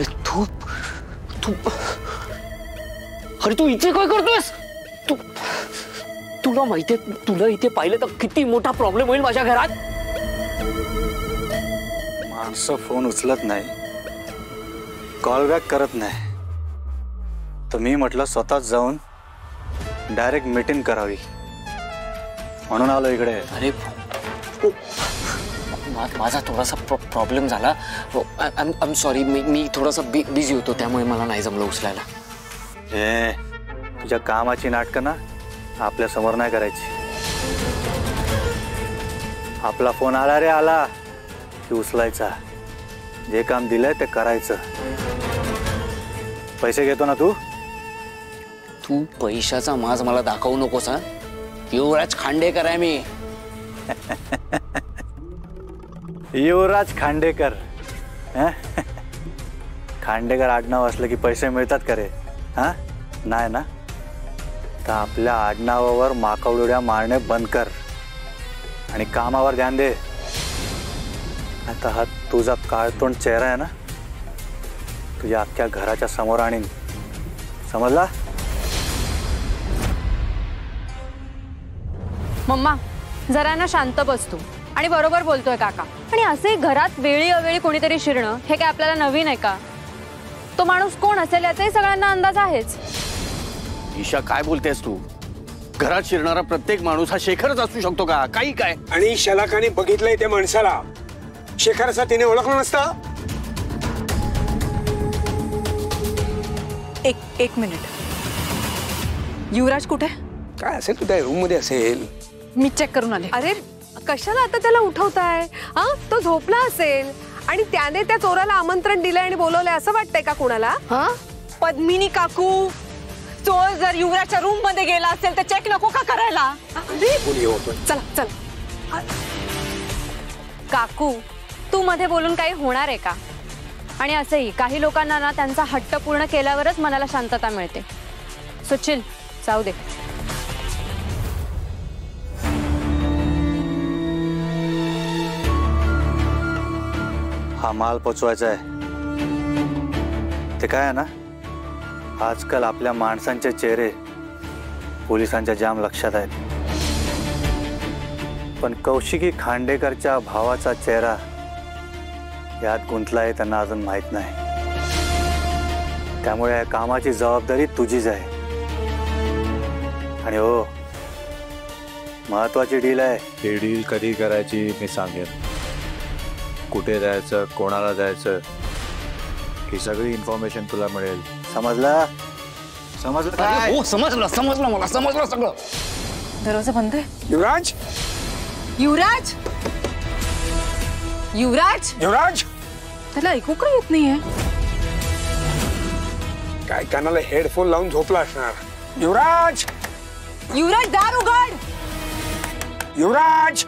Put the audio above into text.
तू तू अरे तू इथे काय करतोयस? तू तुला माहितीये तुला इथे पाहिलं तर किती मोठा प्रॉब्लेम होईल माझ्या घरात. माणसं फोन उचलत नाही, कॉल बॅक करत नाही, तर मी म्हटलं स्वतःच जाऊन डायरेक्ट मीटिंग करावी म्हणून आलो इकडे. अरे माझा थोडासा प्रॉब्लेम झाला. I am sorry. मी थोडासा बिझी होतो त्यामुळे मला नाही जमलं उचलायला. हे तुझ्या कामाची नाटकं ना आपल्या समोर नाही करायची. आपला फोन आला रे आला की उचलायचा, जे काम दिलंय ते करायचं. पैसे घेतो ना तू. तू पैशाचा माज मला दाखवू नकोस. हा युवराज खांडेकर आहे मी. युवराज खांडेकर. खांडेकर आडनाव असलं की पैसे मिळतात का रे? हा नाही ना. तर आपल्या आडनावावर माकवडुड्या मारणे बंद कर आणि कामावर ध्यान दे. आता हा तुझा काळतोंड चेहरा आहे ना, तुझ्या अख्ख्या घराच्या समोर आणीन, समजला? मम्मा जरा ना शांत बस तू. आणि बरोबर बोलतोय काका. आणि असे घरात वेळी अवेळी कोणीतरी शिरणं हे काय आपल्याला नवीन आहे का? तो माणूस कोण असेल याचाही सगळ्यांना अंदाज आहेच. ईशा काय बोलतेस तू? घरात शिरणारा प्रत्येक माणूस हा शेखरच असू शकतो का? काही काय. आणि शलाकाने बघितलंय त्या माणसाला. शेखरचा तिने ओळखलं नसतं. एक मिनिट. युवराज कुठे? काय असेल तू त्या रूम मध्ये असेल. मी चेक करून आले. अरे कशाला आता त्याला उठवताय? हा तो झोपला असेल आणि त्याने त्या चोराला आमंत्रण दिलंय आणि बोलवलंय असं वाटतंय का कुणाला? हा पद्मिनी काकू, चोर जर युवराजच्या रूम मध्ये गेला असेल तर चेक नको का करायला? चला चला. काकू तू मध्ये बोलून काही होणार आहे का? आणि असंही काही लोकांना ना त्यांचा हट्ट पूर्ण केल्यावरच मनाला शांतता मिळते. सो चिल, जाऊ दे. हा माल पोचवायचा आहे. ते काय आहे ना, आजकाल आपल्या माणसांचे चेहरे पोलिसांच्या जाम लक्षात आहेत, पण कौशिकी खांडेकरच्या भावाचा चेहरा यात गुंतला आहे त्यांना अजून माहित नाही. त्यामुळे या कामाची जबाबदारी तुझीच आहे. आणि हो, महत्वाची डील आहे. ही डील कधी करायची मी सांगेन. कुठे जायचं, कोणाला जायचं, ही सगळी इन्फॉर्मेशन तुला मिळेल. समजला? समजलं? हो समजलं समजलं, मला समजलं सगळं. दरवाजा बंद आहे. युवराज, युवराज, युवराज, युवराज. त्याला ऐकू का येत नाहीये? काय कानाला हेडफोन लावून झोपला असणार. युवराज, युवराज दार उघड. युवराज.